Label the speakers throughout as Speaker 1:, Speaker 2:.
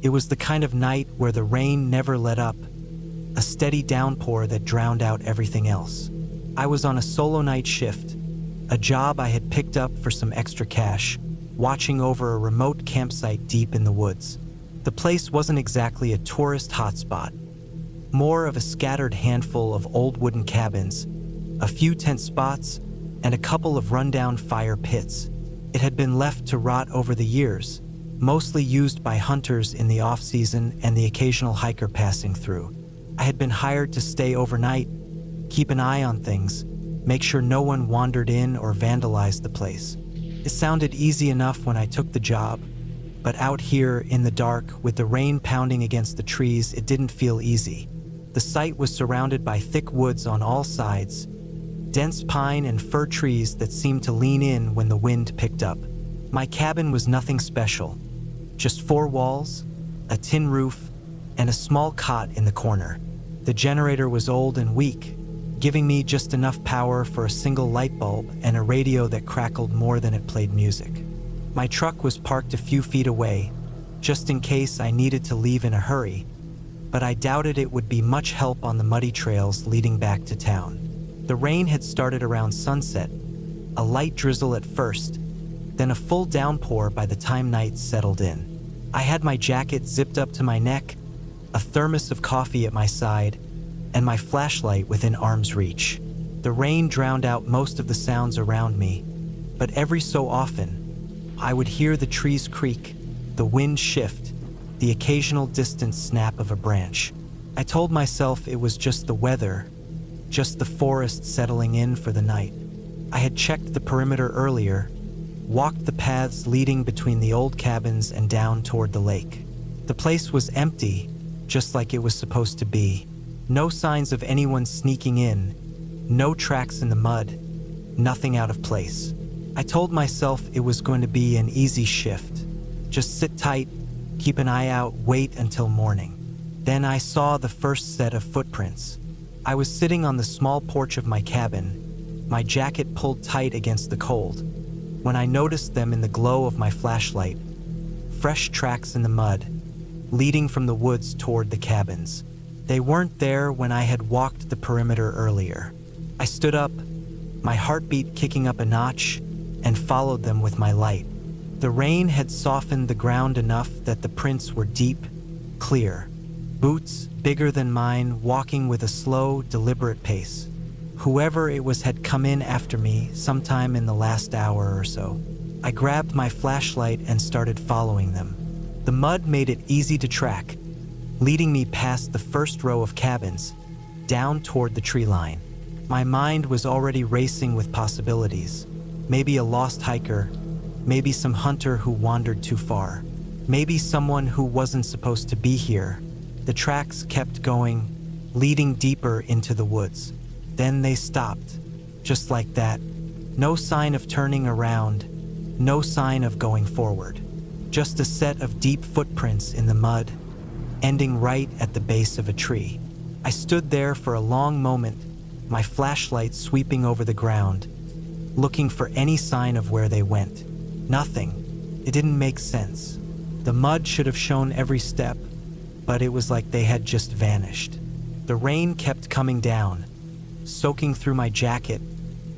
Speaker 1: It was the kind of night where the rain never let up, a steady downpour that drowned out everything else. I was on a solo night shift, a job I had picked up for some extra cash, watching over a remote campsite deep in the woods. The place wasn't exactly a tourist hotspot, more of a scattered handful of old wooden cabins, a few tent spots, and a couple of rundown fire pits. It had been left to rot over the years, mostly used by hunters in the off-season and the occasional hiker passing through. I had been hired to stay overnight, keep an eye on things, make sure no one wandered in or vandalized the place. It sounded easy enough when I took the job, but out here in the dark, with the rain pounding against the trees, it didn't feel easy. The site was surrounded by thick woods on all sides, dense pine and fir trees that seemed to lean in when the wind picked up. My cabin was nothing special, just 4 walls, a tin roof, and a small cot in the corner. The generator was old and weak, giving me just enough power for a single light bulb and a radio that crackled more than it played music. My truck was parked a few feet away, just in case I needed to leave in a hurry, but I doubted it would be much help on the muddy trails leading back to town. The rain had started around sunset, a light drizzle at first, then a full downpour by the time night settled in. I had my jacket zipped up to my neck, a thermos of coffee at my side, and my flashlight within arm's reach. The rain drowned out most of the sounds around me, but every so often, I would hear the trees creak, the wind shift, the occasional distant snap of a branch. I told myself it was just the weather, just the forest settling in for the night. I had checked the perimeter earlier, walked the paths leading between the old cabins and down toward the lake. The place was empty, just like it was supposed to be. No signs of anyone sneaking in, no tracks in the mud, nothing out of place. I told myself it was going to be an easy shift. Just sit tight, keep an eye out, wait until morning. Then I saw the first set of footprints. I was sitting on the small porch of my cabin, my jacket pulled tight against the cold, when I noticed them in the glow of my flashlight. Fresh tracks in the mud, leading from the woods toward the cabins. They weren't there when I had walked the perimeter earlier. I stood up, my heartbeat kicking up a notch, and followed them with my light. The rain had softened the ground enough that the prints were deep, clear. Boots, bigger than mine, walking with a slow, deliberate pace. Whoever it was had come in after me sometime in the last hour or so. I grabbed my flashlight and started following them. The mud made it easy to track, leading me past the first row of cabins, down toward the tree line. My mind was already racing with possibilities. Maybe a lost hiker, maybe some hunter who wandered too far, maybe someone who wasn't supposed to be here. The tracks kept going, leading deeper into the woods. Then they stopped, just like that. No sign of turning around, no sign of going forward. Just a set of deep footprints in the mud, ending right at the base of a tree. I stood there for a long moment, my flashlight sweeping over the ground, looking for any sign of where they went. Nothing. It didn't make sense. The mud should have shown every step, but it was like they had just vanished. The rain kept coming down, soaking through my jacket,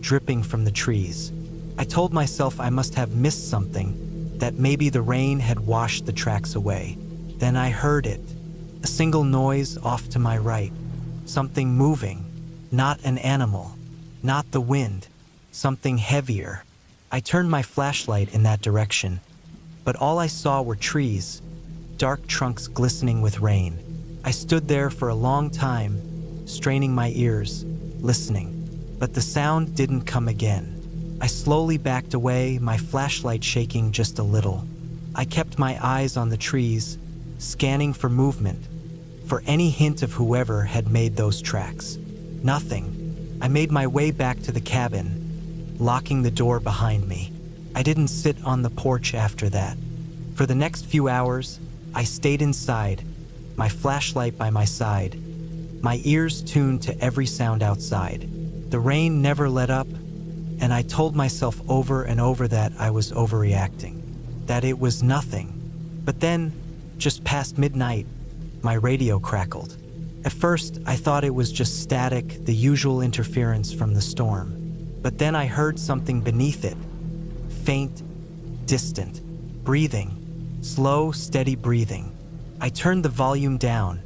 Speaker 1: dripping from the trees. I told myself I must have missed something, that maybe the rain had washed the tracks away. Then I heard it, a single noise off to my right. Something moving, not an animal, not the wind, something heavier. I turned my flashlight in that direction, but all I saw were trees, dark trunks glistening with rain. I stood there for a long time, straining my ears, listening, but the sound didn't come again. I slowly backed away, my flashlight shaking just a little. I kept my eyes on the trees, scanning for movement, for any hint of whoever had made those tracks. Nothing. I made my way back to the cabin, locking the door behind me. I didn't sit on the porch after that. For the next few hours, I stayed inside, my flashlight by my side, my ears tuned to every sound outside. The rain never let up, and I told myself over and over that I was overreacting, that it was nothing. But then, Just past midnight, my radio crackled. At first, I thought it was just static, the usual interference from the storm. But then I heard something beneath it. Faint, distant, breathing. Slow, steady breathing. I turned the volume down,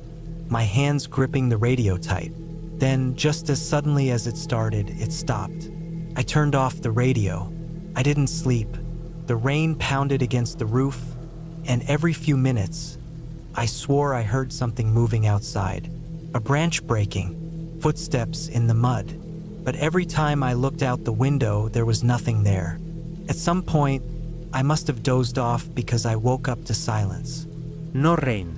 Speaker 1: my hands gripping the radio tight. Then, just as suddenly as it started, it stopped. I turned off the radio. I didn't sleep. The rain pounded against the roof, and every few minutes, I swore I heard something moving outside. A branch breaking, footsteps in the mud. But every time I looked out the window, there was nothing there. At some point, I must have dozed off because I woke up to silence.
Speaker 2: No rain.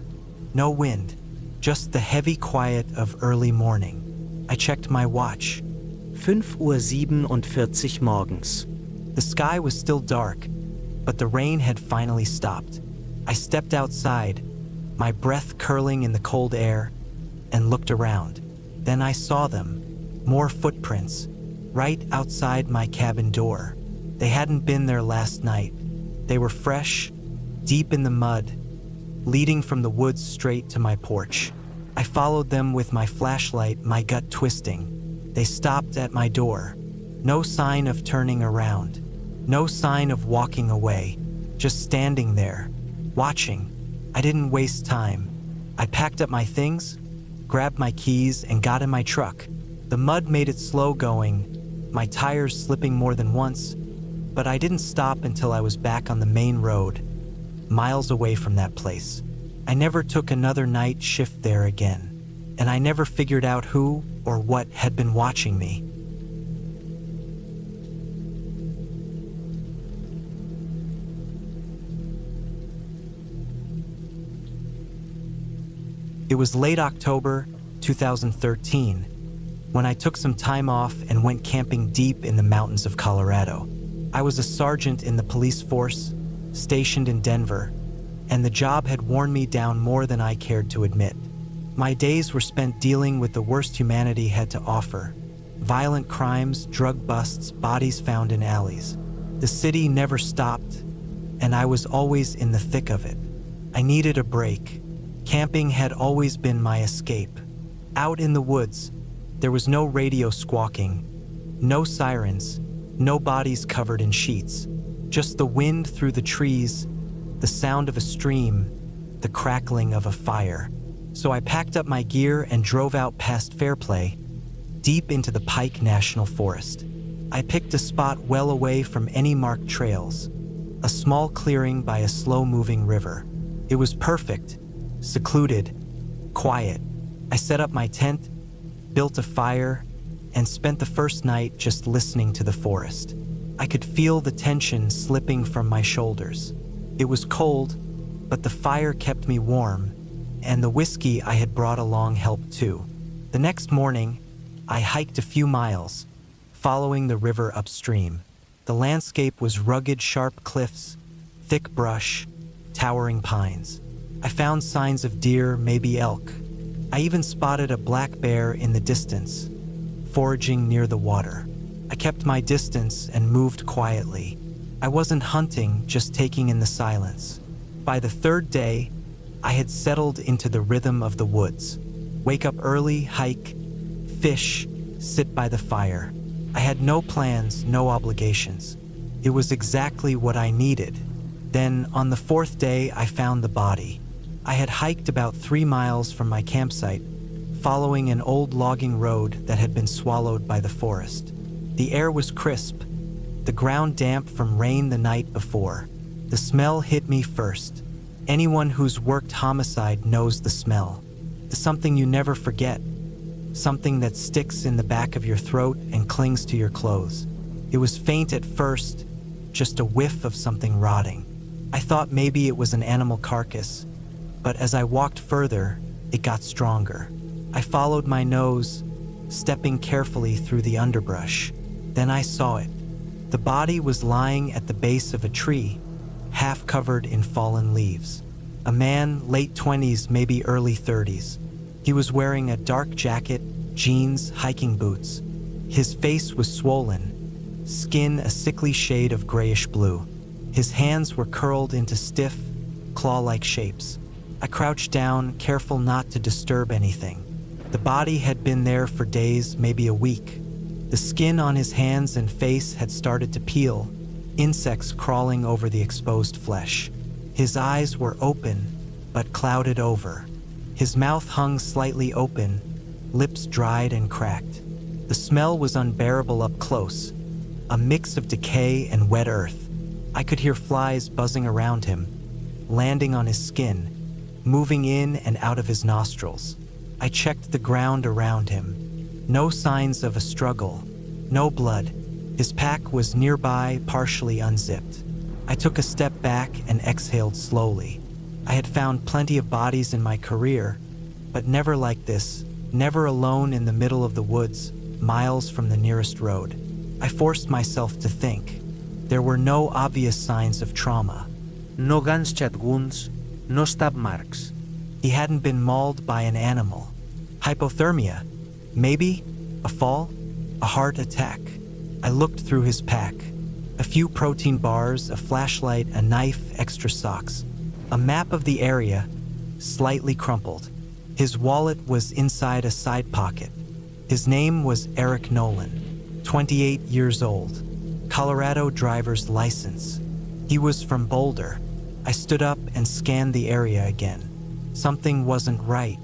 Speaker 1: No wind, just the heavy quiet of early morning. I checked my watch.
Speaker 2: 5:47 Uhr morgens.
Speaker 1: The sky was still dark, but the rain had finally stopped. I stepped outside, my breath curling in the cold air, and looked around. Then I saw them, more footprints, right outside my cabin door. They hadn't been there last night. They were fresh, deep in the mud, leading from the woods straight to my porch. I followed them with my flashlight, my gut twisting. They stopped at my door. No sign of turning around. No sign of walking away. Just standing there, watching. I didn't waste time. I packed up my things, grabbed my keys, and got in my truck. The mud made it slow going, my tires slipping more than once, but I didn't stop until I was back on the main road, miles away from that place. I never took another night shift there again, and I never figured out who or what had been watching me. It was late October 2013 when I took some time off and went camping deep in the mountains of Colorado. I was a sergeant in the police force, stationed in Denver, and the job had worn me down more than I cared to admit. My days were spent dealing with the worst humanity had to offer. Violent crimes, drug busts, bodies found in alleys. The city never stopped, and I was always in the thick of it. I needed a break. Camping had always been my escape. Out in the woods, there was no radio squawking, no sirens, no bodies covered in sheets, just the wind through the trees, the sound of a stream, the crackling of a fire. So I packed up my gear and drove out past Fairplay, deep into the Pike National Forest. I picked a spot well away from any marked trails, a small clearing by a slow-moving river. It was perfect, secluded, quiet. I set up my tent, built a fire, and spent the first night just listening to the forest. I could feel the tension slipping from my shoulders. It was cold, but the fire kept me warm, and the whiskey I had brought along helped too. The next morning, I hiked a few miles, following the river upstream. The landscape was rugged, sharp cliffs, thick brush, towering pines. I found signs of deer, maybe elk. I even spotted a black bear in the distance, foraging near the water. I kept my distance and moved quietly. I wasn't hunting, just taking in the silence. By the third day, I had settled into the rhythm of the woods. Wake up early, hike, fish, sit by the fire. I had no plans, no obligations. It was exactly what I needed. Then, on the fourth day, I found the body. I had hiked about 3 miles from my campsite, following an old logging road that had been swallowed by the forest. The air was crisp, the ground damp from rain the night before. The smell hit me first. Anyone who's worked homicide knows the smell. Something you never forget. Something that sticks in the back of your throat and clings to your clothes. It was faint at first, just a whiff of something rotting. I thought maybe it was an animal carcass, but as I walked further, it got stronger. I followed my nose, stepping carefully through the underbrush. Then I saw it. The body was lying at the base of a tree, half covered in fallen leaves. A man, late 20s, maybe early 30s. He was wearing a dark jacket, jeans, hiking boots. His face was swollen, skin a sickly shade of grayish blue. His hands were curled into stiff, claw-like shapes. I crouched down, careful not to disturb anything. The body had been there for days, maybe a week. The skin on his hands and face had started to peel, insects crawling over the exposed flesh. His eyes were open, but clouded over. His mouth hung slightly open, lips dried and cracked. The smell was unbearable up close, a mix of decay and wet earth. I could hear flies buzzing around him, landing on his skin, moving in and out of his nostrils. I checked the ground around him. No signs of a struggle, no blood. His pack was nearby, partially unzipped. I took a step back and exhaled slowly. I had found plenty of bodies in my career, but never like this, never alone in the middle of the woods, miles from the nearest road. I forced myself to think. There were no obvious signs of trauma.
Speaker 2: No gunshot wounds, no stab marks.
Speaker 1: He hadn't been mauled by an animal. Hypothermia, maybe? A fall? A heart attack? I looked through his pack. A few protein bars, a flashlight, a knife, extra socks. A map of the area, slightly crumpled. His wallet was inside a side pocket. His name was Eric Nolan, 28 years old. Colorado driver's license. He was from Boulder. I stood up and scanned the area again. Something wasn't right.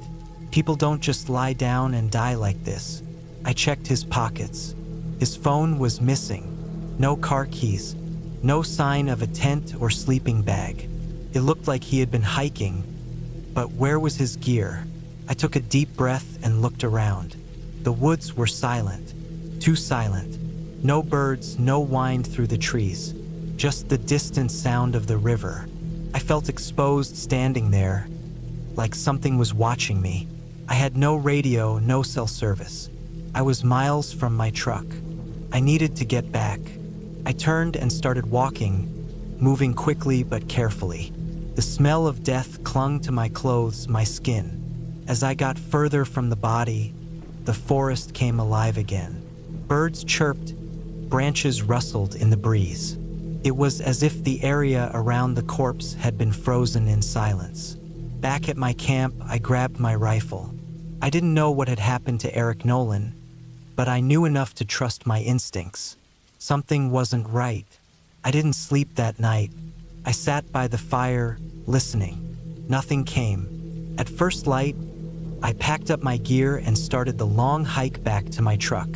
Speaker 1: People don't just lie down and die like this. I checked his pockets. His phone was missing. No car keys. No sign of a tent or sleeping bag. It looked like he had been hiking, but where was his gear? I took a deep breath and looked around. The woods were silent, too silent. No birds, no wind through the trees, just the distant sound of the river. I felt exposed standing there, like something was watching me. I had no radio, no cell service. I was miles from my truck. I needed to get back. I turned and started walking, moving quickly but carefully. The smell of death clung to my clothes, my skin. As I got further from the body, the forest came alive again. Birds chirped, branches rustled in the breeze. It was as if the area around the corpse had been frozen in silence. Back at my camp, I grabbed my rifle. I didn't know what had happened to Eric Nolan, but I knew enough to trust my instincts. Something wasn't right. I didn't sleep that night. I sat by the fire, listening. Nothing came. At first light, I packed up my gear and started the long hike back to my truck.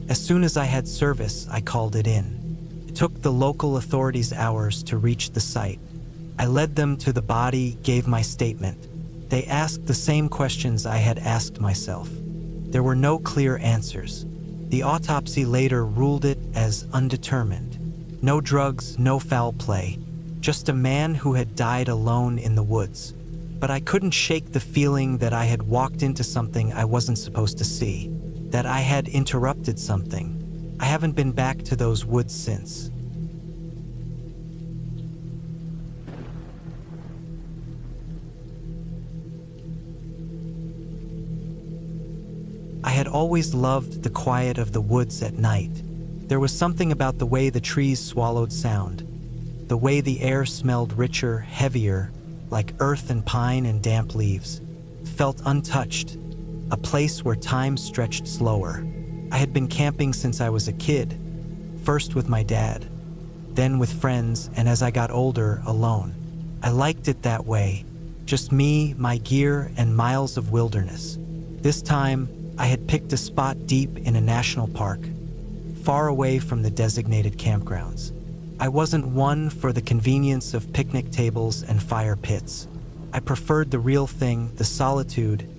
Speaker 1: As soon as I had service, I called it in. It took the local authorities hours to reach the site. I led them to the body, gave my statement. They asked the same questions I had asked myself. There were no clear answers. The autopsy later ruled it as undetermined. No drugs, no foul play. Just a man who had died alone in the woods. But I couldn't shake the feeling that I had walked into something I wasn't supposed to see. That I had interrupted something. I haven't been back to those woods since. I had always loved the quiet of the woods at night. There was something about the way the trees swallowed sound, the way the air smelled richer, heavier, like earth and pine and damp leaves. Felt untouched, a place where time stretched slower. I had been camping since I was a kid, first with my dad, then with friends, and as I got older, alone. I liked it that way, just me, my gear, and miles of wilderness. This time, I had picked a spot deep in a national park, far away from the designated campgrounds. I wasn't one for the convenience of picnic tables and fire pits. I preferred the real thing, the solitude,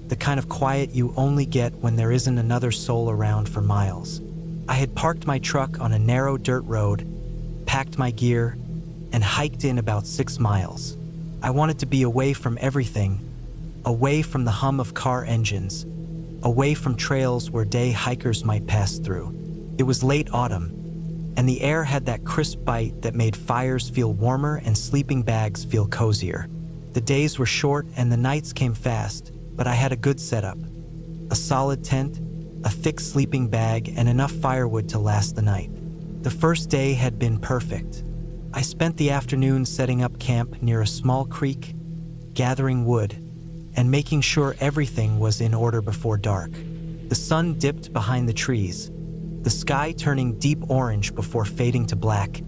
Speaker 1: the kind of quiet you only get when there isn't another soul around for miles. I had parked my truck on a narrow dirt road, packed my gear, and hiked in about 6 miles. I wanted to be away from everything, away from the hum of car engines, away from trails where day hikers might pass through. It was late autumn, and the air had that crisp bite that made fires feel warmer and sleeping bags feel cozier. The days were short and the nights came fast, but I had a good setup. A solid tent, a thick sleeping bag, and enough firewood to last the night. The first day had been perfect. I spent the afternoon setting up camp near a small creek, gathering wood, and making sure everything was in order before dark. The sun dipped behind the trees, the sky turning deep orange before fading to black,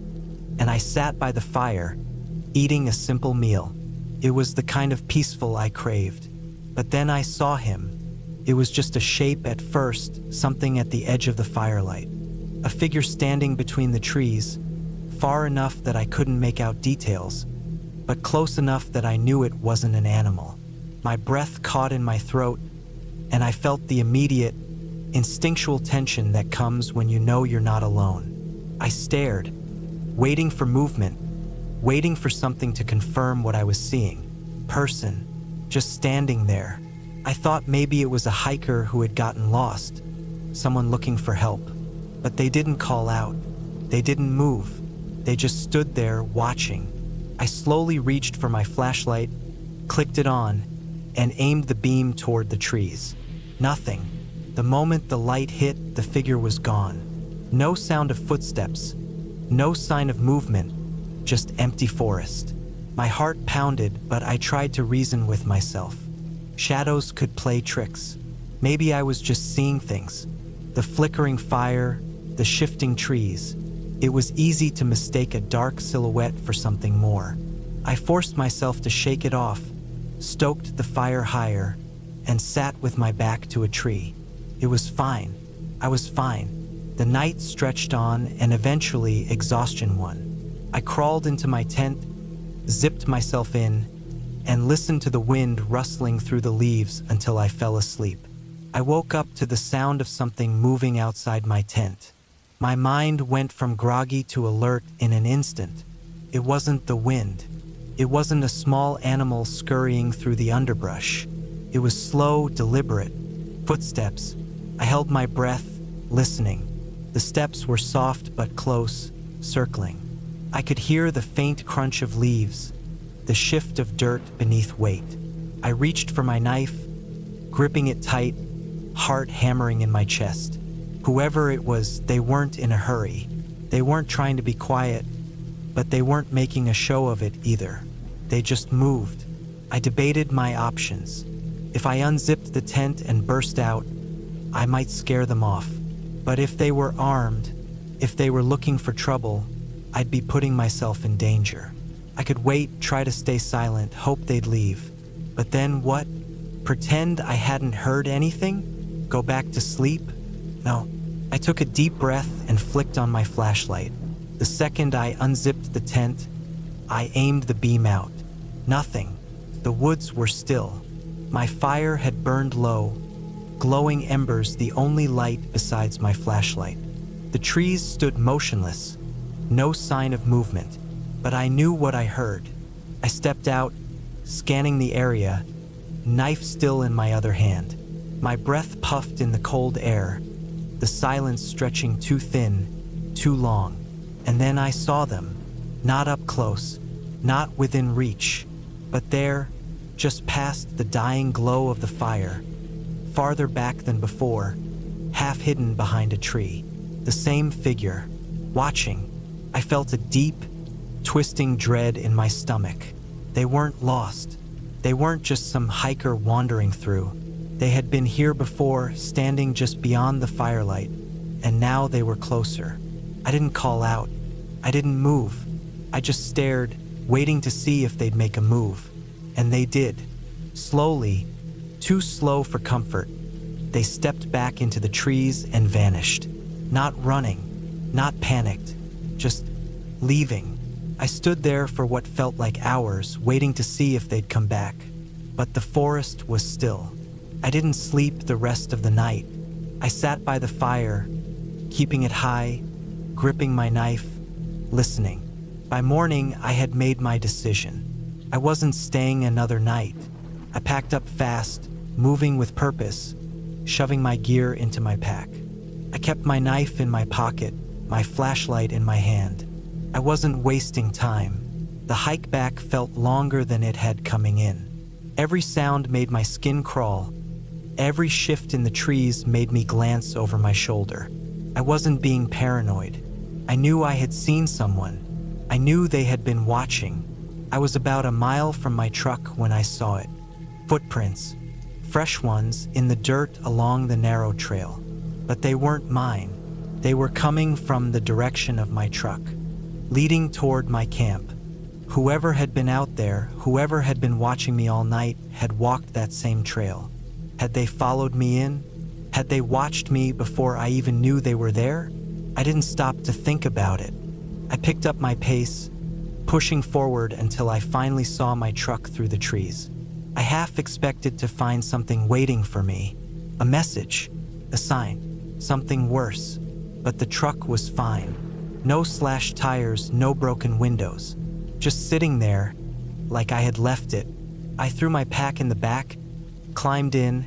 Speaker 1: and I sat by the fire, eating a simple meal. It was the kind of peaceful I craved. But then I saw him. It was just a shape at first, something at the edge of the firelight. A figure standing between the trees, far enough that I couldn't make out details, but close enough that I knew it wasn't an animal. My breath caught in my throat, and I felt the immediate, instinctual tension that comes when you know you're not alone. I stared, waiting for movement, waiting for something to confirm what I was seeing. Person, just standing there. I thought maybe it was a hiker who had gotten lost, someone looking for help. But they didn't call out. They didn't move. They just stood there watching. I slowly reached for my flashlight, clicked it on, and aimed the beam toward the trees. Nothing. The moment the light hit, the figure was gone. No sound of footsteps, no sign of movement, just empty forest. My heart pounded, but I tried to reason with myself. Shadows could play tricks. Maybe I was just seeing things. The flickering fire, the shifting trees. It was easy to mistake a dark silhouette for something more. I forced myself to shake it off, stoked the fire higher, and sat with my back to a tree. It was fine. I was fine. The night stretched on, and eventually exhaustion won. I crawled into my tent, zipped myself in, and listened to the wind rustling through the leaves until I fell asleep. I woke up to the sound of something moving outside my tent. My mind went from groggy to alert in an instant. It wasn't the wind. It wasn't a small animal scurrying through the underbrush. It was slow, deliberate. Footsteps. I held my breath, listening. The steps were soft but close, circling. I could hear the faint crunch of leaves, the shift of dirt beneath weight. I reached for my knife, gripping it tight, heart hammering in my chest. Whoever it was, they weren't in a hurry. They weren't trying to be quiet, but they weren't making a show of it either. They just moved. I debated my options. If I unzipped the tent and burst out, I might scare them off. But if they were armed, if they were looking for trouble, I'd be putting myself in danger. I could wait, try to stay silent, hope they'd leave. But then what? Pretend I hadn't heard anything? Go back to sleep? No. I took a deep breath and flicked on my flashlight. The second I unzipped the tent, I aimed the beam out. Nothing. The woods were still. My fire had burned low, glowing embers the only light besides my flashlight. The trees stood motionless, no sign of movement, but I knew what I heard. I stepped out, scanning the area, knife still in my other hand. My breath puffed in the cold air, the silence stretching too thin, too long. And then I saw them, not up close, not within reach, but there, just past the dying glow of the fire, farther back than before, half hidden behind a tree. The same figure, watching. I felt a deep, twisting dread in my stomach. They weren't lost. They weren't just some hiker wandering through. They had been here before, standing just beyond the firelight, and now they were closer. I didn't call out. I didn't move. I just stared, waiting to see if they'd make a move. And they did. Slowly, too slow for comfort, they stepped back into the trees and vanished. Not running, not panicked, just leaving. I stood there for what felt like hours, waiting to see if they'd come back. But the forest was still. I didn't sleep the rest of the night. I sat by the fire, keeping it high, gripping my knife, listening. By morning, I had made my decision. I wasn't staying another night. I packed up fast, moving with purpose, shoving my gear into my pack. I kept my knife in my pocket, my flashlight in my hand. I wasn't wasting time. The hike back felt longer than it had coming in. Every sound made my skin crawl. Every shift in the trees made me glance over my shoulder. I wasn't being paranoid. I knew I had seen someone. I knew they had been watching. I was about a mile from my truck when I saw it. Footprints, fresh ones in the dirt along the narrow trail. But they weren't mine. They were coming from the direction of my truck, leading toward my camp. Whoever had been out there, whoever had been watching me all night, had walked that same trail. Had they followed me in? Had they watched me before I even knew they were there? I didn't stop to think about it. I picked up my pace, pushing forward until I finally saw my truck through the trees. I half expected to find something waiting for me. A message, a sign, something worse. But the truck was fine. No slashed tires, no broken windows. Just sitting there, like I had left it. I threw my pack in the back, climbed in,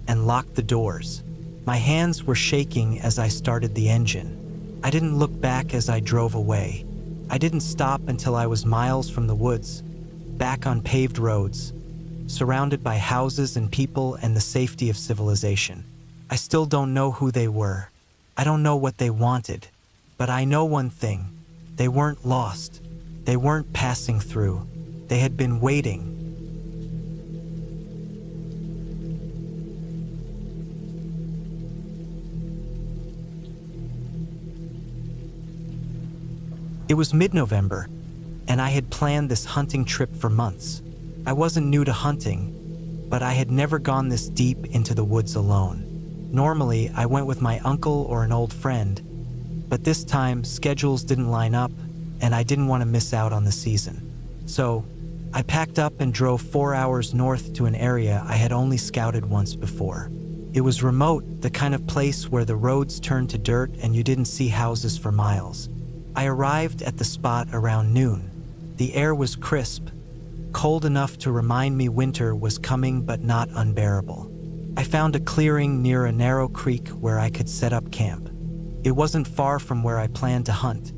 Speaker 1: and locked the doors. My hands were shaking as I started the engine. I didn't look back as I drove away. I didn't stop until I was miles from the woods, back on paved roads, surrounded by houses and people and the safety of civilization. I still don't know who they were. I don't know what they wanted. But I know one thing. They weren't lost. They weren't passing through. They had been waiting. It was mid-November, and I had planned this hunting trip for months. I wasn't new to hunting, but I had never gone this deep into the woods alone. Normally, I went with my uncle or an old friend, but this time schedules didn't line up, and I didn't want to miss out on the season. So, I packed up and drove 4 hours north to an area I had only scouted once before. It was remote, the kind of place where the roads turned to dirt and you didn't see houses for miles. I arrived at the spot around noon. The air was crisp, cold enough to remind me winter was coming but not unbearable. I found a clearing near a narrow creek where I could set up camp. It wasn't far from where I planned to hunt,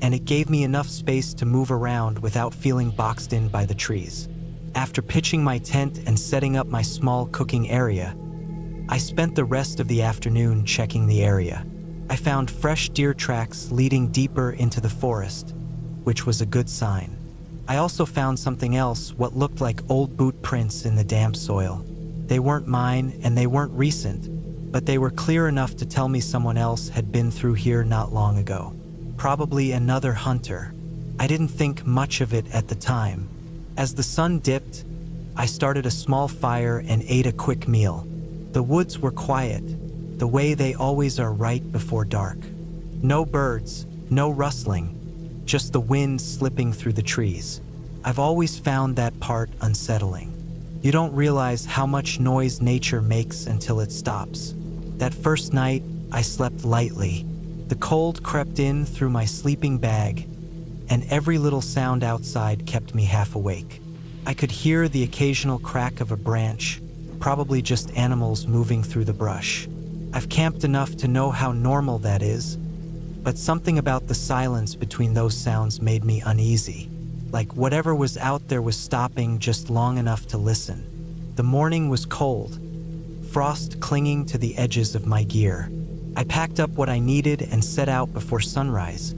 Speaker 1: and it gave me enough space to move around without feeling boxed in by the trees. After pitching my tent and setting up my small cooking area, I spent the rest of the afternoon checking the area. I found fresh deer tracks leading deeper into the forest, which was a good sign. I also found something else, what looked like old boot prints in the damp soil. They weren't mine and they weren't recent, but they were clear enough to tell me someone else had been through here not long ago. Probably another hunter. I didn't think much of it at the time. As the sun dipped, I started a small fire and ate a quick meal. The woods were quiet, the way they always are right before dark. No birds, no rustling, just the wind slipping through the trees. I've always found that part unsettling. You don't realize how much noise nature makes until it stops. That first night, I slept lightly. The cold crept in through my sleeping bag, and every little sound outside kept me half awake. I could hear the occasional crack of a branch, probably just animals moving through the brush. I've camped enough to know how normal that is, but something about the silence between those sounds made me uneasy, like whatever was out there was stopping just long enough to listen. The morning was cold, frost clinging to the edges of my gear. I packed up what I needed and set out before sunrise,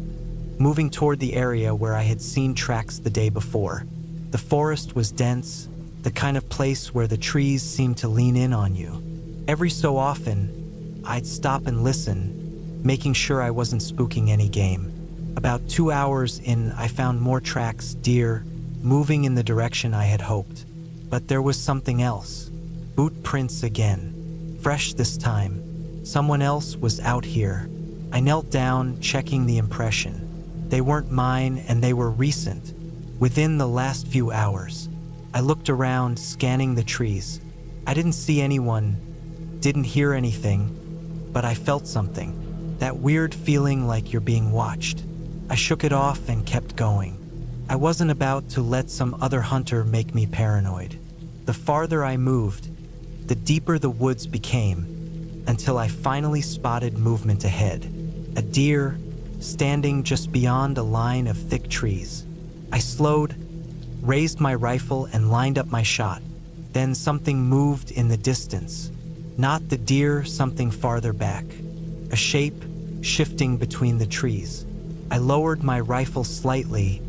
Speaker 1: moving toward the area where I had seen tracks the day before. The forest was dense, the kind of place where the trees seemed to lean in on you. Every so often, I'd stop and listen, making sure I wasn't spooking any game. About 2 hours in, I found more tracks, deer, moving in the direction I had hoped. But there was something else. Boot prints again. Fresh this time. Someone else was out here. I knelt down, checking the impression. They weren't mine, and they were recent, within the last few hours. I looked around, scanning the trees. I didn't see anyone, didn't hear anything, but I felt something, that weird feeling like you're being watched. I shook it off and kept going. I wasn't about to let some other hunter make me paranoid. The farther I moved, the deeper the woods became, until I finally spotted movement ahead. A deer, standing just beyond a line of thick trees. I slowed, raised my rifle and lined up my shot. Then something moved in the distance. Not the deer, something farther back. A shape shifting between the trees. I lowered my rifle slightly,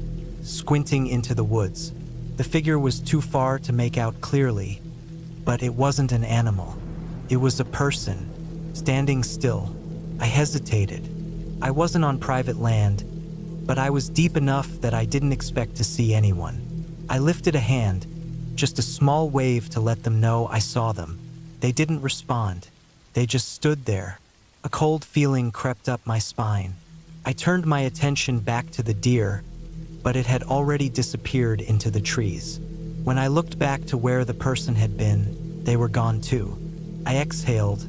Speaker 1: squinting into the woods. The figure was too far to make out clearly, but it wasn't an animal. It was a person, standing still. I hesitated. I wasn't on private land, but I was deep enough that I didn't expect to see anyone. I lifted a hand, just a small wave to let them know I saw them. They didn't respond. They just stood there. A cold feeling crept up my spine. I turned my attention back to the deer, but it had already disappeared into the trees. When I looked back to where the person had been, they were gone too. I exhaled,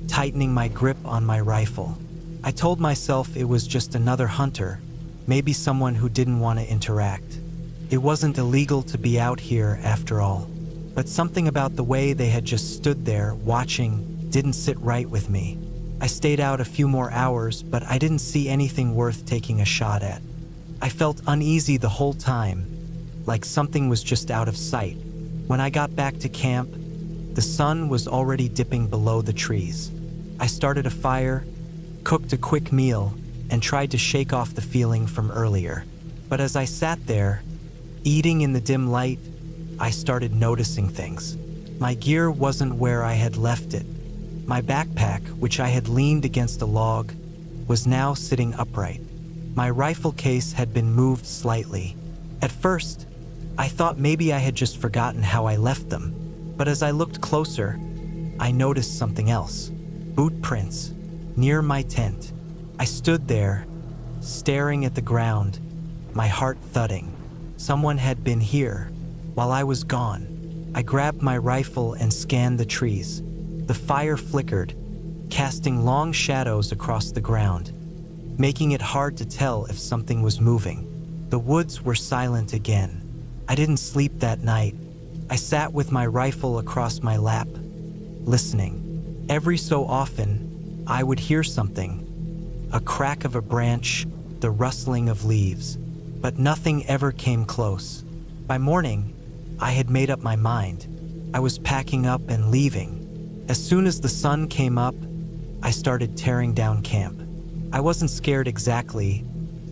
Speaker 1: tightening my grip on my rifle. I told myself it was just another hunter, maybe someone who didn't want to interact. It wasn't illegal to be out here after all, but something about the way they had just stood there watching didn't sit right with me. I stayed out a few more hours, but I didn't see anything worth taking a shot at. I felt uneasy the whole time, like something was just out of sight. When I got back to camp, the sun was already dipping below the trees. I started a fire, cooked a quick meal, and tried to shake off the feeling from earlier. But as I sat there, eating in the dim light, I started noticing things. My gear wasn't where I had left it. My backpack, which I had leaned against a log, was now sitting upright. My rifle case had been moved slightly. At first, I thought maybe I had just forgotten how I left them. But as I looked closer, I noticed something else. Boot prints, near my tent. I stood there, staring at the ground, my heart thudding. Someone had been here, while I was gone. I grabbed my rifle and scanned the trees. The fire flickered, casting long shadows across the ground, making it hard to tell if something was moving. The woods were silent again. I didn't sleep that night. I sat with my rifle across my lap, listening. Every so often, I would hear something, a crack of a branch, the rustling of leaves, but nothing ever came close. By morning, I had made up my mind. I was packing up and leaving. As soon as the sun came up, I started tearing down camp. I wasn't scared exactly,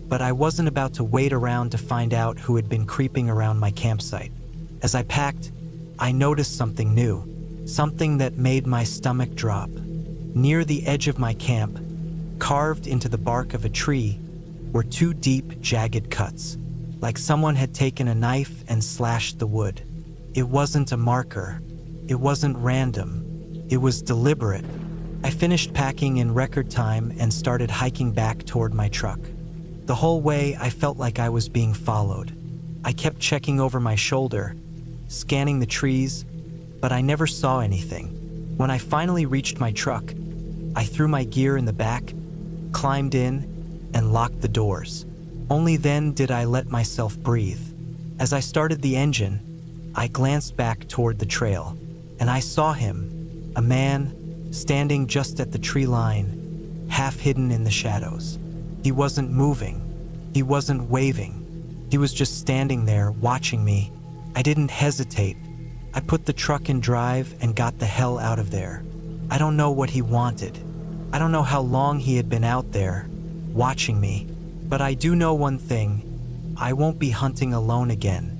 Speaker 1: but I wasn't about to wait around to find out who had been creeping around my campsite. As I packed, I noticed something new, something that made my stomach drop. Near the edge of my camp, carved into the bark of a tree, were two deep, jagged cuts, like someone had taken a knife and slashed the wood. It wasn't a marker. It wasn't random. It was deliberate. I finished packing in record time and started hiking back toward my truck. The whole way, I felt like I was being followed. I kept checking over my shoulder, scanning the trees, but I never saw anything. When I finally reached my truck, I threw my gear in the back, climbed in, and locked the doors. Only then did I let myself breathe. As I started the engine, I glanced back toward the trail, and I saw him, a man, standing just at the tree line, half hidden in the shadows. He wasn't moving. He wasn't waving. He was just standing there, watching me. I didn't hesitate. I put the truck in drive and got the hell out of there. I don't know what he wanted. I don't know how long he had been out there, watching me. But I do know one thing. I won't be hunting alone again.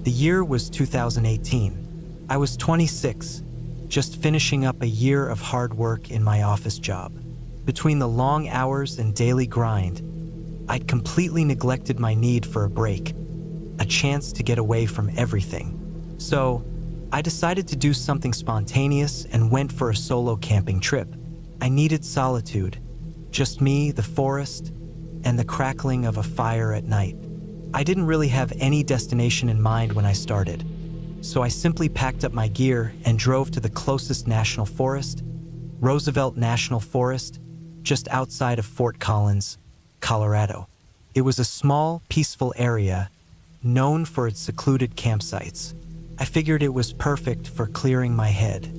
Speaker 1: The year was 2018. I was 26, just finishing up a year of hard work in my office job. Between the long hours and daily grind, I'd completely neglected my need for a break, a chance to get away from everything. So, I decided to do something spontaneous and went for a solo camping trip. I needed solitude, just me, the forest, and the crackling of a fire at night. I didn't really have any destination in mind when I started, so I simply packed up my gear and drove to the closest national forest, Roosevelt National Forest, just outside of Fort Collins, Colorado. It was a small, peaceful area, known for its secluded campsites. I figured it was perfect for clearing my head.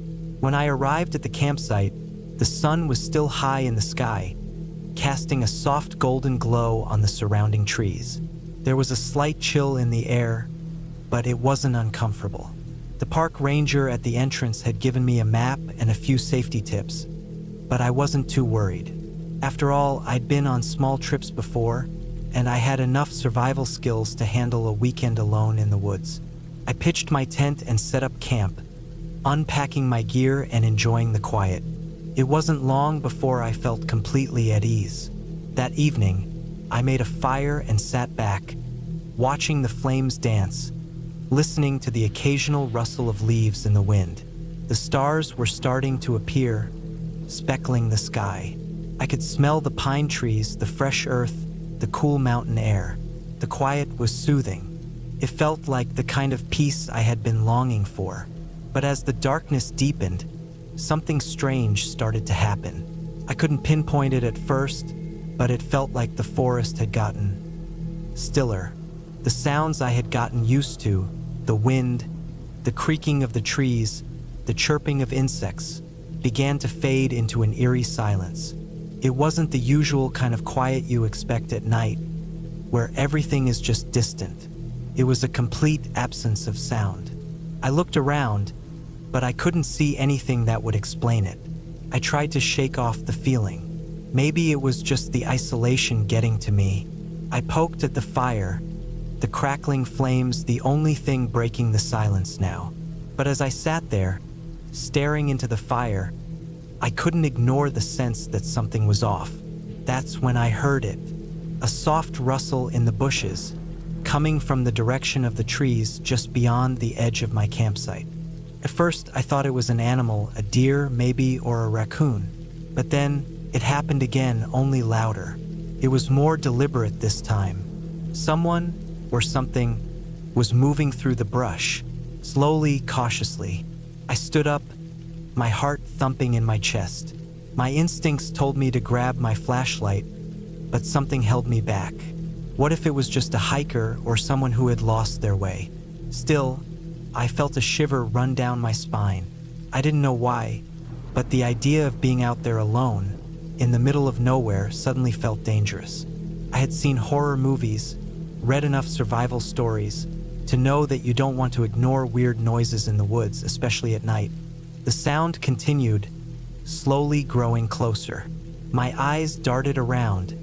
Speaker 1: When I arrived at the campsite, the sun was still high in the sky, casting a soft golden glow on the surrounding trees. There was a slight chill in the air, but it wasn't uncomfortable. The park ranger at the entrance had given me a map and a few safety tips, but I wasn't too worried. After all, I'd been on small trips before, and I had enough survival skills to handle a weekend alone in the woods. I pitched my tent and set up camp, unpacking my gear and enjoying the quiet. It wasn't long before I felt completely at ease. That evening, I made a fire and sat back, watching the flames dance, listening to the occasional rustle of leaves in the wind. The stars were starting to appear, speckling the sky. I could smell the pine trees, the fresh earth, the cool mountain air. The quiet was soothing. It felt like the kind of peace I had been longing for. But as the darkness deepened, something strange started to happen. I couldn't pinpoint it at first, but it felt like the forest had gotten stiller. The sounds I had gotten used to, the wind, the creaking of the trees, the chirping of insects, began to fade into an eerie silence. It wasn't the usual kind of quiet you expect at night, where everything is just distant. It was a complete absence of sound. I looked around, but I couldn't see anything that would explain it. I tried to shake off the feeling. Maybe it was just the isolation getting to me. I poked at the fire, the crackling flames the only thing breaking the silence now. But as I sat there, staring into the fire, I couldn't ignore the sense that something was off. That's when I heard it. A soft rustle in the bushes, coming from the direction of the trees just beyond the edge of my campsite. At first, I thought it was an animal, a deer maybe, or a raccoon. But then, it happened again, only louder. It was more deliberate this time. Someone, or something, was moving through the brush, slowly, cautiously. I stood up, my heart thumping in my chest. My instincts told me to grab my flashlight, but something held me back. What if it was just a hiker or someone who had lost their way? Still, I felt a shiver run down my spine. I didn't know why, but the idea of being out there alone, in the middle of nowhere, suddenly felt dangerous. I had seen horror movies, read enough survival stories, to know that you don't want to ignore weird noises in the woods, especially at night. The sound continued, slowly growing closer. My eyes darted around,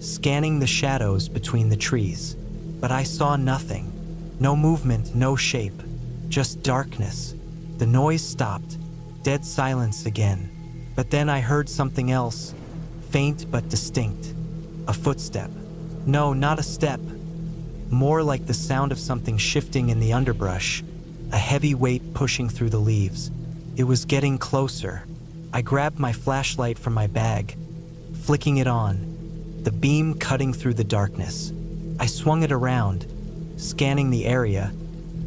Speaker 1: scanning the shadows between the trees. But I saw nothing. No movement, no shape, just darkness. The noise stopped, dead silence again. But then I heard something else, faint but distinct. A footstep. No, not a step. More like the sound of something shifting in the underbrush, a heavy weight pushing through the leaves. It was getting closer. I grabbed my flashlight from my bag, flicking it on, the beam cutting through the darkness. I swung it around, scanning the area,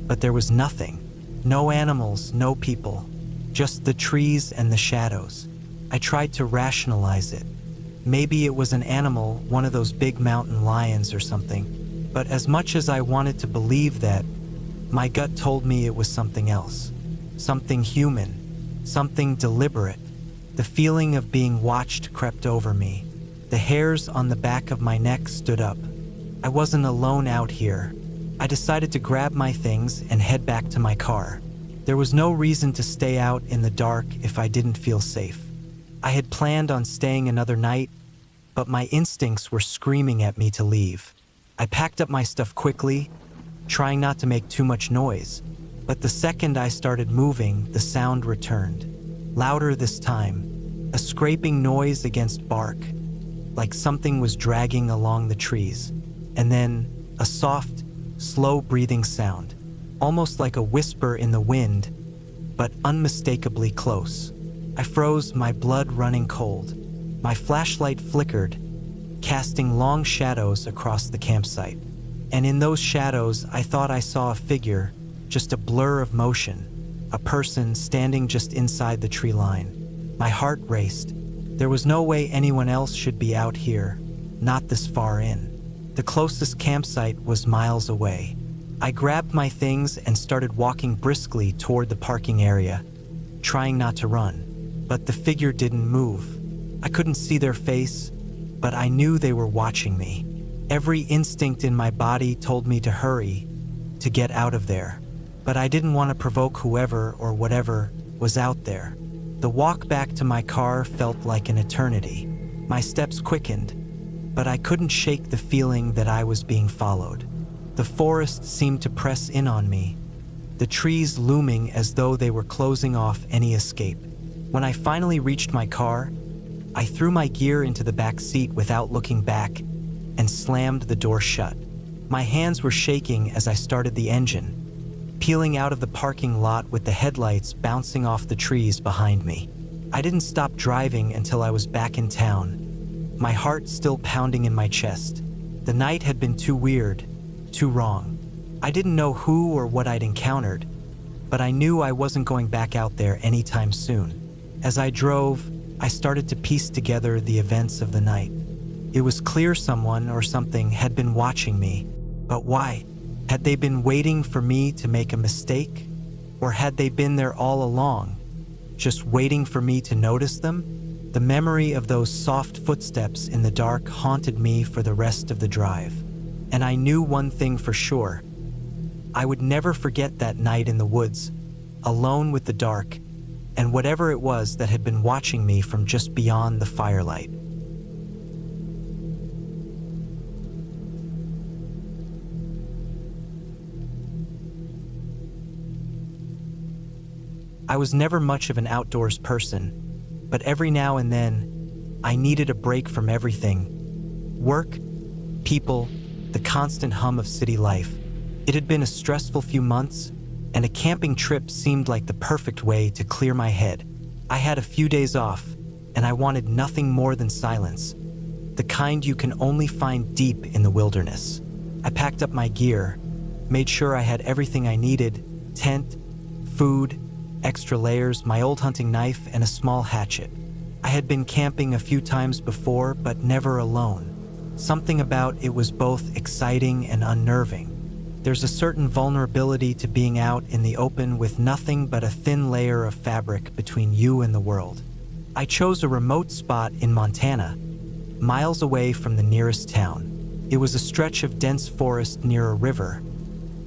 Speaker 1: but there was nothing. No animals, no people, just the trees and the shadows. I tried to rationalize it. Maybe it was an animal, one of those big mountain lions or something. But as much as I wanted to believe that, my gut told me it was something else. Something human, something deliberate. The feeling of being watched crept over me. The hairs on the back of my neck stood up. I wasn't alone out here. I decided to grab my things and head back to my car. There was no reason to stay out in the dark if I didn't feel safe. I had planned on staying another night, but my instincts were screaming at me to leave. I packed up my stuff quickly, trying not to make too much noise. But the second I started moving, the sound returned. Louder this time, a scraping noise against bark, like something was dragging along the trees. And then, a soft, slow breathing sound, almost like a whisper in the wind, but unmistakably close. I froze, my blood running cold. My flashlight flickered, casting long shadows across the campsite. And in those shadows, I thought I saw a figure, just a blur of motion, a person standing just inside the tree line. My heart raced. There was no way anyone else should be out here, not this far in. The closest campsite was miles away. I grabbed my things and started walking briskly toward the parking area, trying not to run. But the figure didn't move. I couldn't see their face, but I knew they were watching me. Every instinct in my body told me to hurry, to get out of there. but I didn't want to provoke whoever or whatever was out there. The walk back to my car felt like an eternity. My steps quickened, but I couldn't shake the feeling that I was being followed. The forest seemed to press in on me, the trees looming as though they were closing off any escape. When I finally reached my car, I threw my gear into the back seat without looking back and slammed the door shut. My hands were shaking as I started the engine, peeling out of the parking lot with the headlights bouncing off the trees behind me. I didn't stop driving until I was back in town, my heart still pounding in my chest. The night had been too weird, too wrong. I didn't know who or what I'd encountered, but I knew I wasn't going back out there anytime soon. As I drove, I started to piece together the events of the night. It was clear someone or something had been watching me, but why? Had they been waiting for me to make a mistake? Or had they been there all along, just waiting for me to notice them? The memory of those soft footsteps in the dark haunted me for the rest of the drive. And I knew one thing for sure. I would never forget that night in the woods, alone with the dark, and whatever it was that had been watching me from just beyond the firelight. I was never much of an outdoors person, but every now and then, I needed a break from everything. Work, people, the constant hum of city life. It had been a stressful few months, and a camping trip seemed like the perfect way to clear my head. I had a few days off, and I wanted nothing more than silence, the kind you can only find deep in the wilderness. I packed up my gear, made sure I had everything I needed: tent, food, extra layers, my old hunting knife, and a small hatchet. I had been camping a few times before, but never alone. Something about it was both exciting and unnerving. There's a certain vulnerability to being out in the open with nothing but a thin layer of fabric between you and the world. I chose a remote spot in Montana, miles away from the nearest town. It was a stretch of dense forest near a river,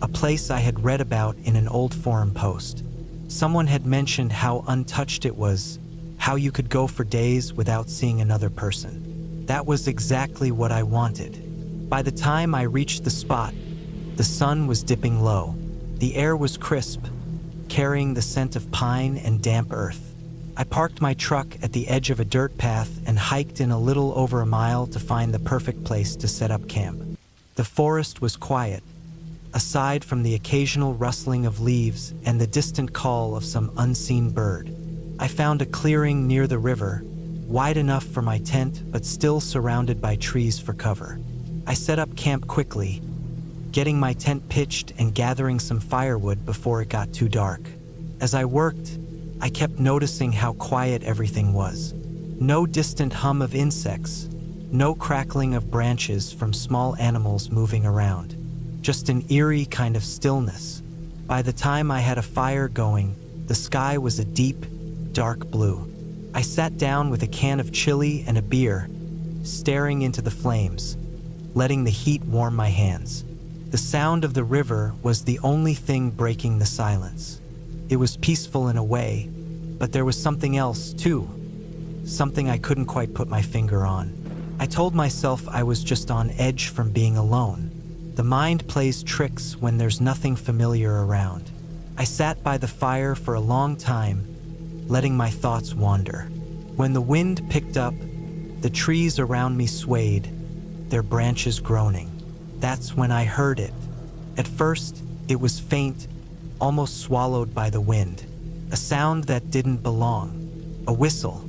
Speaker 1: a place I had read about in an old forum post. Someone had mentioned how untouched it was, how you could go for days without seeing another person. That was exactly what I wanted. By the time I reached the spot, the sun was dipping low. The air was crisp, carrying the scent of pine and damp earth. I parked my truck at the edge of a dirt path and hiked in a little over a mile to find the perfect place to set up camp. The forest was quiet, aside from the occasional rustling of leaves and the distant call of some unseen bird. I found a clearing near the river, wide enough for my tent but still surrounded by trees for cover. I set up camp quickly, getting my tent pitched and gathering some firewood before it got too dark. As I worked, I kept noticing how quiet everything was. No distant hum of insects, no crackling of branches from small animals moving around. Just an eerie kind of stillness. By the time I had a fire going, the sky was a deep, dark blue. I sat down with a can of chili and a beer, staring into the flames, letting the heat warm my hands. The sound of the river was the only thing breaking the silence. It was peaceful in a way, but there was something else too, something I couldn't quite put my finger on. I told myself I was just on edge from being alone. The mind plays tricks when there's nothing familiar around. I sat by the fire for a long time, letting my thoughts wander. When the wind picked up, the trees around me swayed, their branches groaning. That's when I heard it. At first, it was faint, almost swallowed by the wind. A sound that didn't belong. A whistle,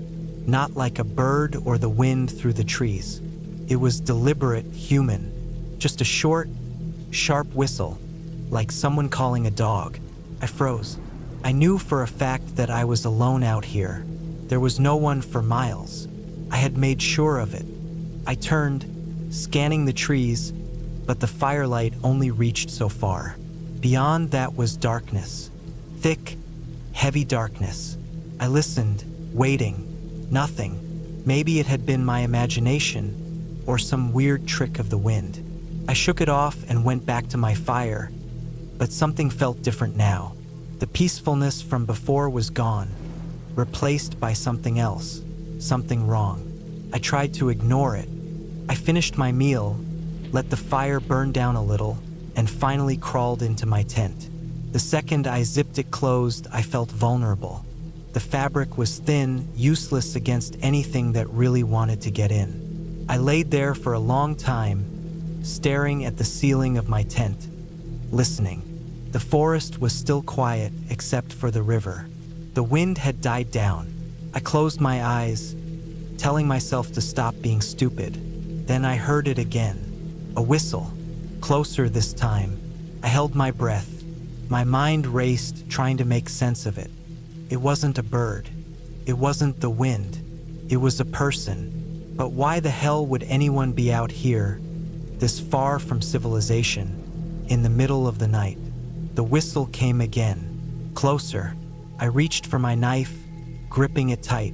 Speaker 1: not like a bird or the wind through the trees. It was deliberate, human. Just a short, sharp whistle, like someone calling a dog. I froze. I knew for a fact that I was alone out here. There was no one for miles. I had made sure of it. I turned, scanning the trees, but the firelight only reached so far. Beyond that was darkness. Thick, heavy darkness. I listened, waiting. Nothing. Maybe it had been my imagination, or some weird trick of the wind. I shook it off and went back to my fire, but something felt different now. The peacefulness from before was gone, replaced by something else, something wrong. I tried to ignore it. I finished my meal, let the fire burn down a little, and finally crawled into my tent. The second I zipped it closed, I felt vulnerable. The fabric was thin, useless against anything that really wanted to get in. I laid there for a long time, staring at the ceiling of my tent, listening. The forest was still quiet except for the river. The wind had died down. I closed my eyes, telling myself to stop being stupid. Then I heard it again. A whistle, closer this time. I held my breath. My mind raced, trying to make sense of it. It wasn't a bird. It wasn't the wind. It was a person. But why the hell would anyone be out here, this far from civilization, in the middle of the night? The whistle came again, closer. I reached for my knife, gripping it tight.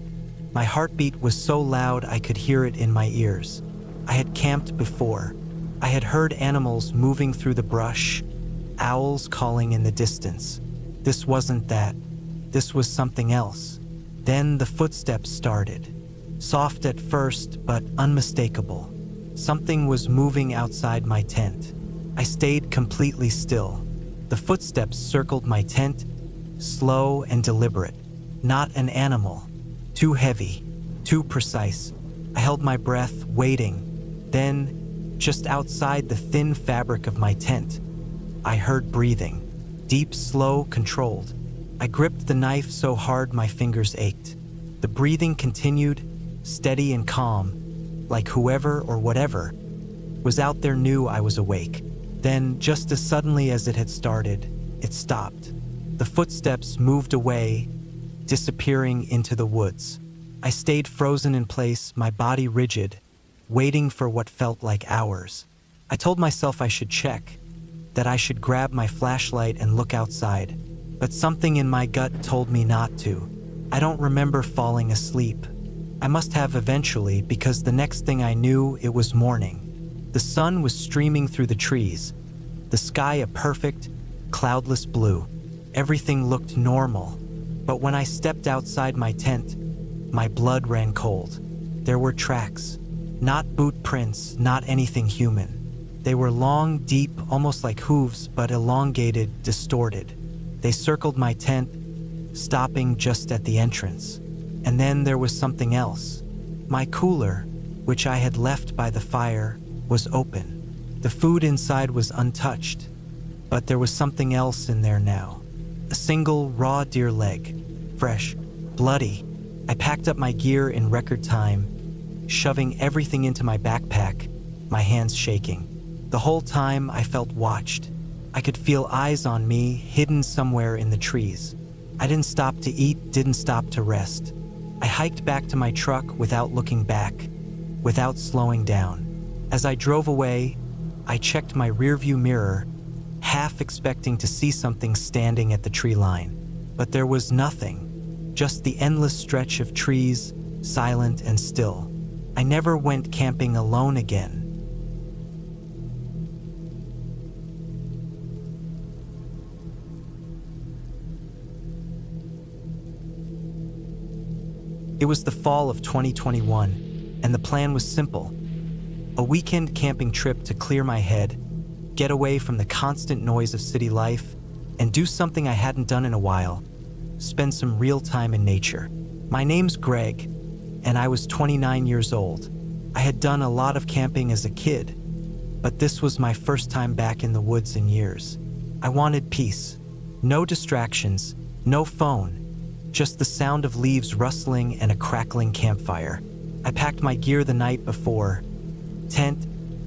Speaker 1: My heartbeat was so loud I could hear it in my ears. I had camped before. I had heard animals moving through the brush, owls calling in the distance. This wasn't that. This was something else. Then the footsteps started. Soft at first, but unmistakable. Something was moving outside my tent. I stayed completely still. The footsteps circled my tent, slow and deliberate. Not an animal. Too heavy, too precise. I held my breath, waiting. Then, just outside the thin fabric of my tent, I heard breathing. Deep, slow, controlled. I gripped the knife so hard my fingers ached. The breathing continued, steady and calm, like whoever or whatever was out there knew I was awake. Then, just as suddenly as it had started, it stopped. The footsteps moved away, disappearing into the woods. I stayed frozen in place, my body rigid, waiting for what felt like hours. I told myself I should check, that I should grab my flashlight and look outside. But something in my gut told me not to. I don't remember falling asleep. I must have eventually, because the next thing I knew, it was morning. The sun was streaming through the trees, the sky a perfect, cloudless blue. Everything looked normal. But when I stepped outside my tent, my blood ran cold. There were tracks. Not boot prints, not anything human. They were long, deep, almost like hooves, but elongated, distorted. They circled my tent, stopping just at the entrance. And then there was something else. My cooler, which I had left by the fire, was open. The food inside was untouched, but there was something else in there now. A single raw deer leg, fresh, bloody. I packed up my gear in record time, shoving everything into my backpack, my hands shaking. The whole time I felt watched. I could feel eyes on me, hidden somewhere in the trees. I didn't stop to eat, didn't stop to rest. I hiked back to my truck without looking back, without slowing down. As I drove away, I checked my rearview mirror, half expecting to see something standing at the tree line. But there was nothing, just the endless stretch of trees, silent and still. I never went camping alone again. It was the fall of 2021, and the plan was simple. A weekend camping trip to clear my head, get away from the constant noise of city life, and do something I hadn't done in a while, spend some real time in nature. My name's Greg, and I was 29 years old. I had done a lot of camping as a kid, but this was my first time back in the woods in years. I wanted peace. No distractions, no phone, just the sound of leaves rustling and a crackling campfire. I packed my gear the night before: tent,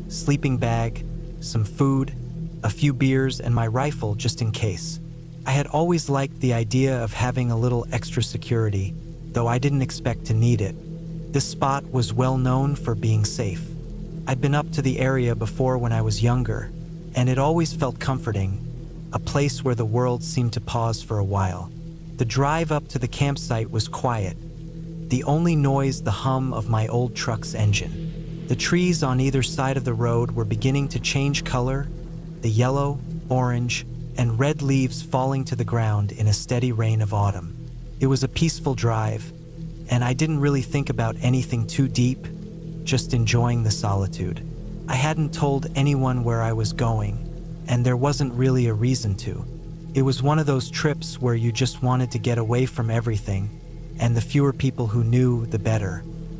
Speaker 1: sleeping bag, some food, a few beers, and my rifle just in case. I had always liked the idea of having a little extra security, though I didn't expect to need it. This spot was well known for being safe. I'd been up to the area before when I was younger, and it always felt comforting, a place where the world seemed to pause for a while. The drive up to the campsite was quiet, the only noise the hum of my old truck's engine. The trees on either side of the road were beginning to change color, the yellow, orange, and red leaves falling to the ground in a steady rain of autumn. It was a peaceful drive, and I didn't really think about anything too deep, just enjoying the solitude. I hadn't told anyone where I was going, and there wasn't really a reason to. It was one of those trips where you just wanted to get away from everything, and the fewer people who knew, the better.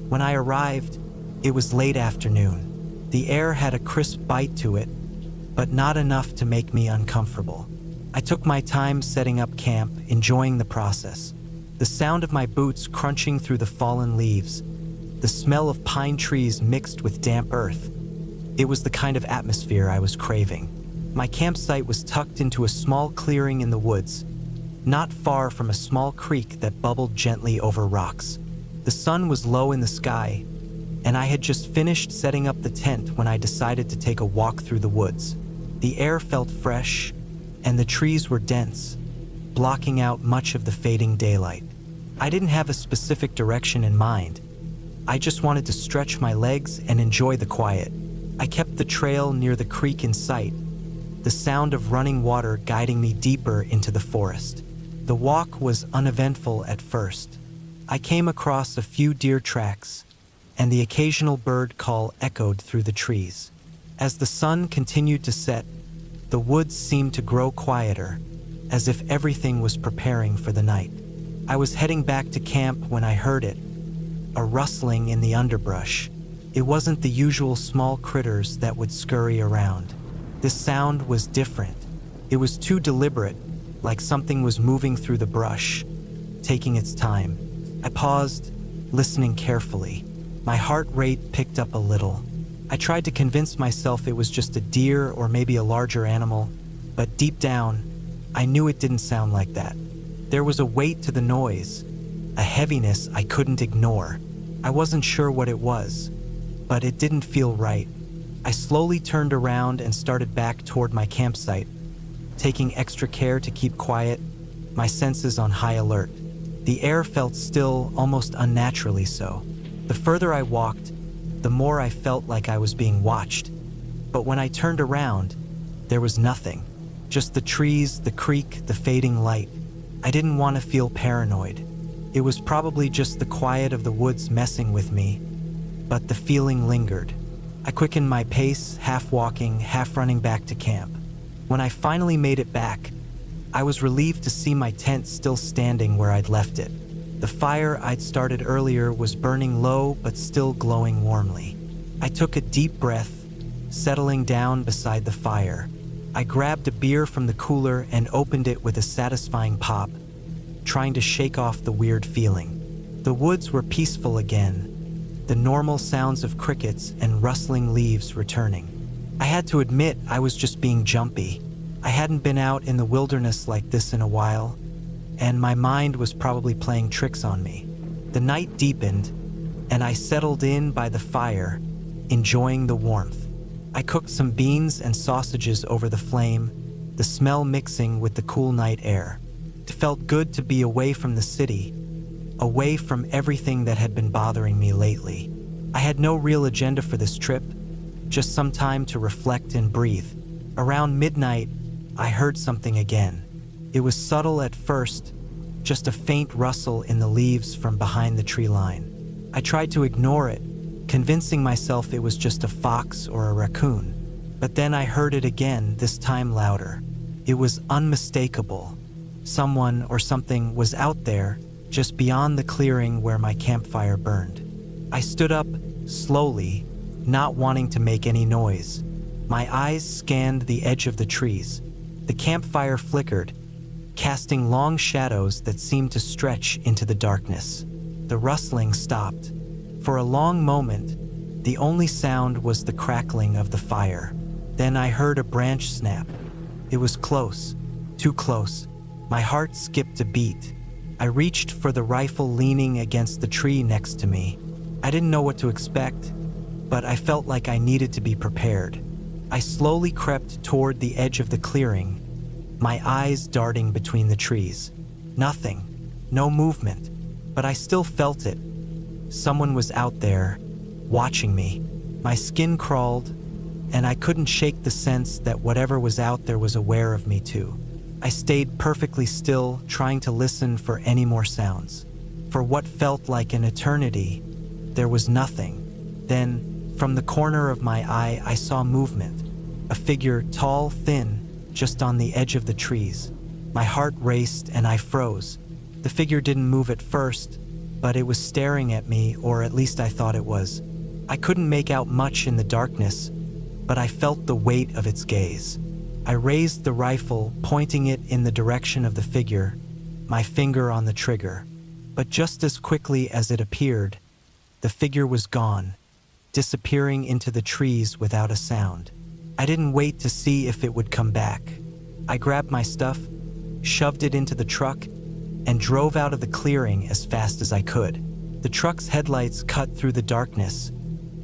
Speaker 1: When I arrived, it was late afternoon. The air had a crisp bite to it, but not enough to make me uncomfortable. I took my time setting up camp, enjoying the process. The sound of my boots crunching through the fallen leaves, the smell of pine trees mixed with damp earth. It was the kind of atmosphere I was craving. My campsite was tucked into a small clearing in the woods, not far from a small creek that bubbled gently over rocks. The sun was low in the sky, and I had just finished setting up the tent when I decided to take a walk through the woods. The air felt fresh, and the trees were dense, blocking out much of the fading daylight. I didn't have a specific direction in mind. I just wanted to stretch my legs and enjoy the quiet. I kept the trail near the creek in sight, the sound of running water guiding me deeper into the forest. The walk was uneventful at first. I came across a few deer tracks, and the occasional bird call echoed through the trees. As the sun continued to set, the woods seemed to grow quieter, as if everything was preparing for the night. I was heading back to camp when I heard it, a rustling in the underbrush. It wasn't the usual small critters that would scurry around. This sound was different. It was too deliberate, like something was moving through the brush, taking its time. I paused, listening carefully. My heart rate picked up a little. I tried to convince myself it was just a deer or maybe a larger animal, but deep down, I knew it didn't sound like that. There was a weight to the noise, a heaviness I couldn't ignore. I wasn't sure what it was, but it didn't feel right. I slowly turned around and started back toward my campsite, taking extra care to keep quiet, my senses on high alert. The air felt still, almost unnaturally so. The further I walked, the more I felt like I was being watched. But when I turned around, there was nothing. Just the trees, the creek, the fading light. I didn't want to feel paranoid. It was probably just the quiet of the woods messing with me, but the feeling lingered. I quickened my pace, half walking, half running back to camp. When I finally made it back, I was relieved to see my tent still standing where I'd left it. The fire I'd started earlier was burning low but still glowing warmly. I took a deep breath, settling down beside the fire. I grabbed a beer from the cooler and opened it with a satisfying pop, trying to shake off the weird feeling. The woods were peaceful again, the normal sounds of crickets and rustling leaves returning. I had to admit I was just being jumpy. I hadn't been out in the wilderness like this in a while, and my mind was probably playing tricks on me. The night deepened, and I settled in by the fire, enjoying the warmth. I cooked some beans and sausages over the flame, the smell mixing with the cool night air. It felt good to be away from the city, away from everything that had been bothering me lately. I had no real agenda for this trip, just some time to reflect and breathe. Around midnight, I heard something again. It was subtle at first, just a faint rustle in the leaves from behind the tree line. I tried to ignore it, convincing myself it was just a fox or a raccoon. But then I heard it again, this time louder. It was unmistakable. Someone or something was out there, just beyond the clearing where my campfire burned. I stood up, slowly, not wanting to make any noise. My eyes scanned the edge of the trees. The campfire flickered, casting long shadows that seemed to stretch into the darkness. The rustling stopped. For a long moment, the only sound was the crackling of the fire. Then I heard a branch snap. It was close, too close. My heart skipped a beat. I reached for the rifle leaning against the tree next to me. I didn't know what to expect, but I felt like I needed to be prepared. I slowly crept toward the edge of the clearing, my eyes darting between the trees. Nothing, no movement, but I still felt it. Someone was out there, watching me. My skin crawled, and I couldn't shake the sense that whatever was out there was aware of me too. I stayed perfectly still, trying to listen for any more sounds. For what felt like an eternity, there was nothing. Then, from the corner of my eye, I saw movement. A figure, tall, thin, just on the edge of the trees. My heart raced and I froze. The figure didn't move at first, but it was staring at me, or at least I thought it was. I couldn't make out much in the darkness, but I felt the weight of its gaze. I raised the rifle, pointing it in the direction of the figure, my finger on the trigger. But just as quickly as it appeared, the figure was gone, disappearing into the trees without a sound. I didn't wait to see if it would come back. I grabbed my stuff, shoved it into the truck, and drove out of the clearing as fast as I could. The truck's headlights cut through the darkness,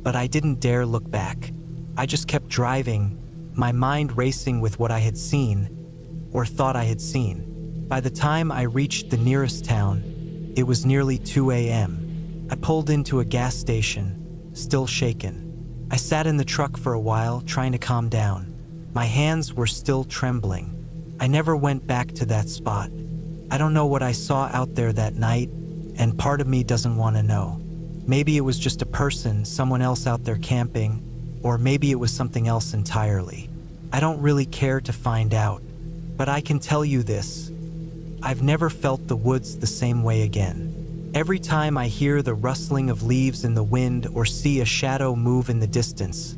Speaker 1: but I didn't dare look back. I just kept driving, my mind racing with what I had seen, or thought I had seen. By the time I reached the nearest town, it was nearly 2 a.m. I pulled into a gas station, still shaken. I sat in the truck for a while, trying to calm down. My hands were still trembling. I never went back to that spot. I don't know what I saw out there that night, and part of me doesn't want to know. Maybe it was just a person, someone else out there camping, or maybe it was something else entirely. I don't really care to find out, but I can tell you this. I've never felt the woods the same way again. Every time I hear the rustling of leaves in the wind or see a shadow move in the distance,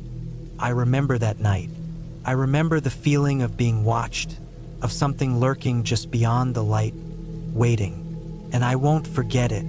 Speaker 1: I remember that night. I remember the feeling of being watched, of something lurking just beyond the light, waiting. And I won't forget it.